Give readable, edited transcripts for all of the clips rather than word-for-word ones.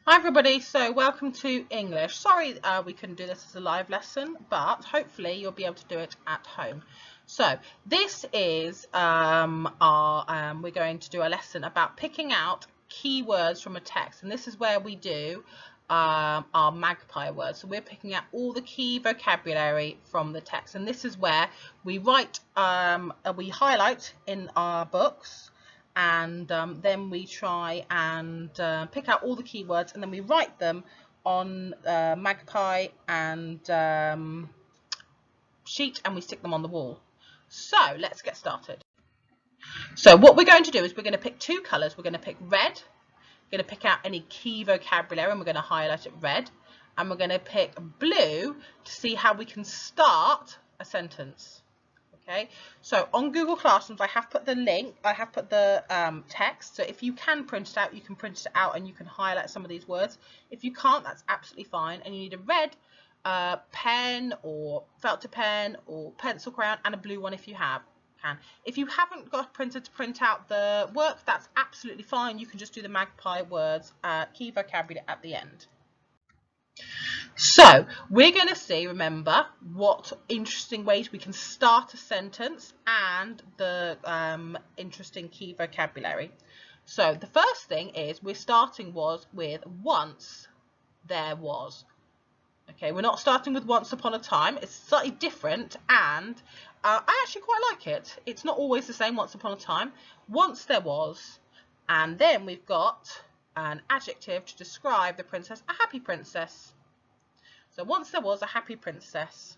Hi everybody, so welcome to English. Sorry we couldn't do this as a live lesson, but hopefully you'll be able to do it at home. So this is we're going to do a lesson about picking out keywords from a text, and this is where we do our magpie words. So we're picking out all the key vocabulary from the text, and this is where we write, we highlight in our books, and then we try and pick out all the keywords, and then we write them on magpie and sheet, and we stick them on the wall. So let's get started. So what we're going to do is we're going to pick two colours. We're going to pick red. We're going to pick out any key vocabulary, and we're going to highlight it red, and we're going to pick blue to see how we can start a sentence. Okay, so on Google Classrooms I have put the link, I have put the text, so if you can print it out, you can print it out and you can highlight some of these words. If you can't, that's absolutely fine, and you need a red pen or felt tip pen or pencil crayon, and a blue one if you can. If you haven't got a printer to print out the work, that's absolutely fine. You can just do the magpie words, key vocabulary at the end. So we're going to see, remember, what interesting ways we can start a sentence and the interesting key vocabulary. So the first thing is we're starting with once there was. Okay, we're not starting with once upon a time. It's slightly different, and I actually quite like it. It's not always the same once upon a time. Once there was, and then we've got an adjective to describe the princess, a happy princess. So once there was a happy princess,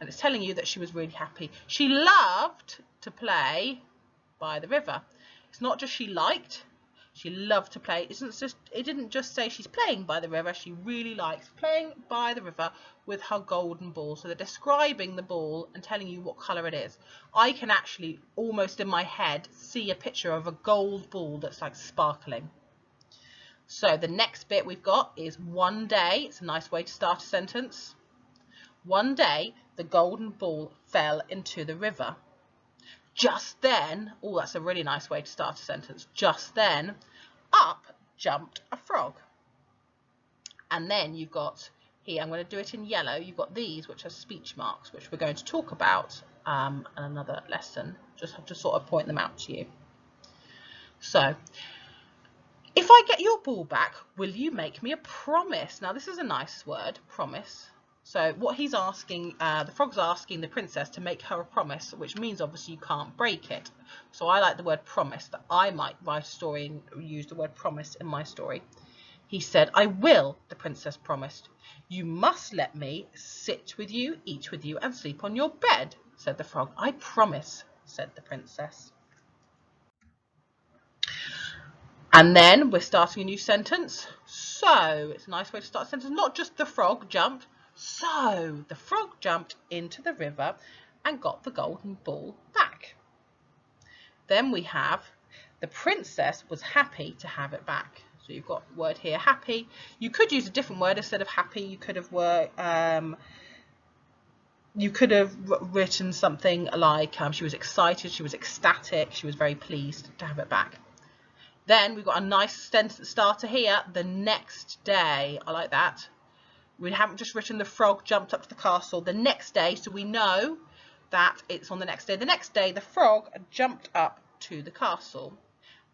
and it's telling you that she was really happy. She loved to play by the river. It's not just she liked, she loved to play. It didn't just say she's playing by the river. She really likes playing by the river with her golden ball. So they're describing the ball and telling you what colour it is. I can actually almost in my head see a picture of a gold ball that's like sparkling. So the next bit we've got is one day. It's a nice way to start a sentence. One day the golden ball fell into the river. Just then, oh, that's a really nice way to start a sentence. Just then, up jumped a frog. And then you've got here, I'm going to do it in yellow, you've got these which are speech marks, which we're going to talk about in another lesson. Just have to sort of point them out to you. So, if I get your ball back, will you make me a promise? Now, this is a nice word, promise. So what he's asking, the frog's asking the princess to make her a promise, which means obviously you can't break it. So I like the word promise, that I might write a story and use the word promise in my story. He said, I will, the princess promised. You must let me sit with you, eat with you, and sleep on your bed, said the frog. I promise, said the princess. And then we're starting a new sentence. So it's a nice way to start a sentence. Not just the frog jumped. So the frog jumped into the river and got the golden ball back. Then we have the princess was happy to have it back. So you've got the word here, happy. You could use a different word instead of happy. You could have written something like she was excited, she was ecstatic, she was very pleased to have it back. Then we've got a nice sentence starter here, the next day. I like that. We haven't just written the frog jumped up to the castle. The next day, so we know that it's on the next day. The next day, the frog jumped up to the castle.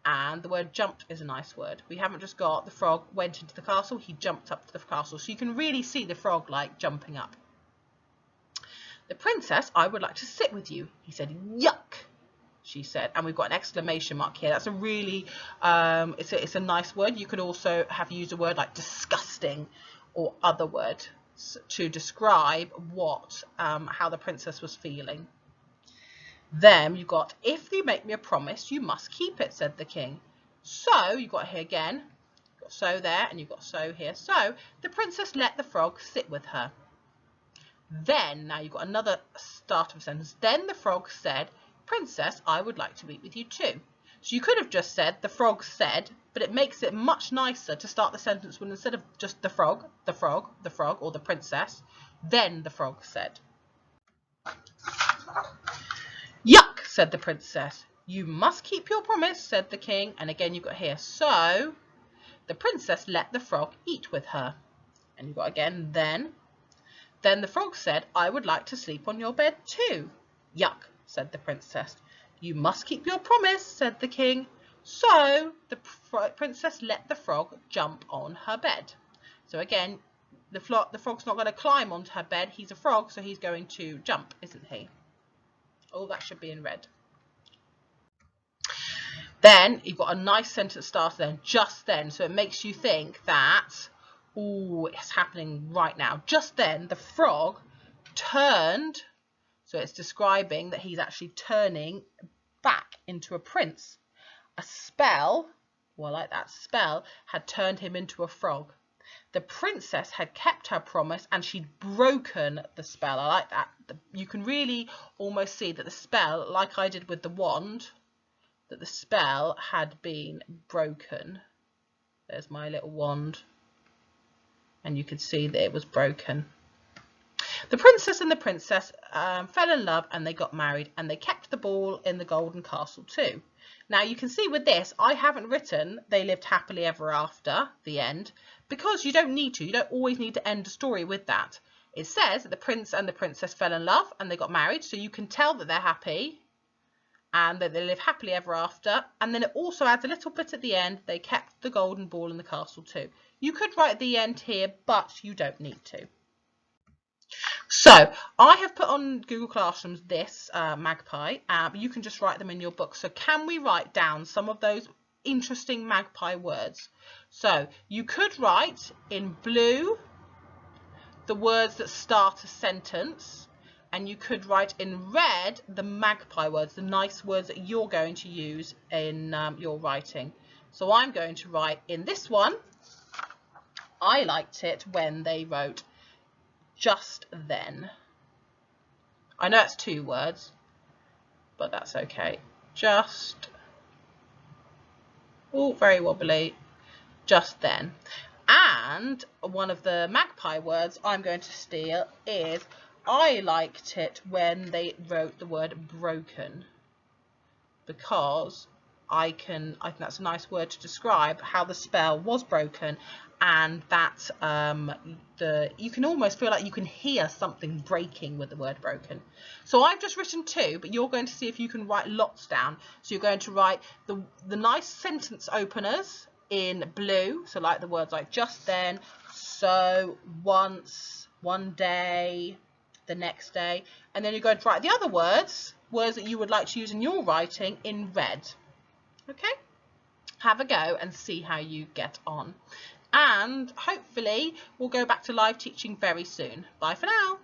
And the word jumped is a nice word. We haven't just got the frog went into the castle, he jumped up to the castle. So you can really see the frog like jumping up. The princess, I would like to sit with you. He said, yuck, she said, and we've got an exclamation mark here. That's a really, it's a nice word. You could also have used a word like disgusting or other word to describe what, how the princess was feeling. Then you've got, if you make me a promise, you must keep it, said the king. So you've got here again, you've got so there, and you've got so here. So the princess let the frog sit with her. Then, now you've got another start of a sentence. Then the frog said, Princess, I would like to eat with you too. So you could have just said, the frog said, but it makes it much nicer to start the sentence when instead of just the frog, or the princess, then the frog said. Yuck, said the princess. You must keep your promise, said the king. And again, you've got here, so The princess let the frog eat with her. And you've got again, then. Then the frog said, I would like to sleep on your bed too. Yuck, said the princess. You must keep your promise, said the king. So the princess let the frog jump on her bed. So again, the frog's not going to climb onto her bed. He's a frog, so he's going to jump, isn't he? Oh, that should be in red. Then you've got a nice sentence starter then, just then. So it makes you think that, oh, it's happening right now. Just then, the frog turned. So it's describing that he's actually turning back into a prince. A spell, well, like that spell, had turned him into a frog. The princess had kept her promise and she'd broken the spell. I like that. You can really almost see that the spell, like I did with the wand, that the spell had been broken. There's my little wand. And you could see that it was broken. The princess and the princess fell in love and they got married, and they kept the ball in the golden castle too. Now you can see with this, I haven't written they lived happily ever after, the end, because you don't need to. You don't always need to end a story with that. It says that the prince and the princess fell in love and they got married, so you can tell that they're happy and that they live happily ever after. And then it also adds a little bit at the end, they kept the golden ball in the castle too. You could write the end here, but you don't need to. So I have put on Google Classrooms this magpie, but you can just write them in your book. So can we write down some of those interesting magpie words? So you could write in blue the words that start a sentence, and you could write in red the magpie words, the nice words that you're going to use in your writing. So I'm going to write in this one, I liked it when they wrote just then. I know it's 2 words, but that's okay. Just, oh, very wobbly, just then. And one of the magpie words I'm going to steal is, I liked it when they wrote the word broken, because I think that's a nice word to describe how the spell was broken, and that you can almost feel like you can hear something breaking with the word broken. So I've just written 2, but you're going to see if you can write lots down. So you're going to write the nice sentence openers in blue, so like the words like just then, so, once, one day, the next day, and then you're going to write the other words that you would like to use in your writing in red. Okay? Have a go and see how you get on. And hopefully we'll go back to live teaching very soon. Bye for now.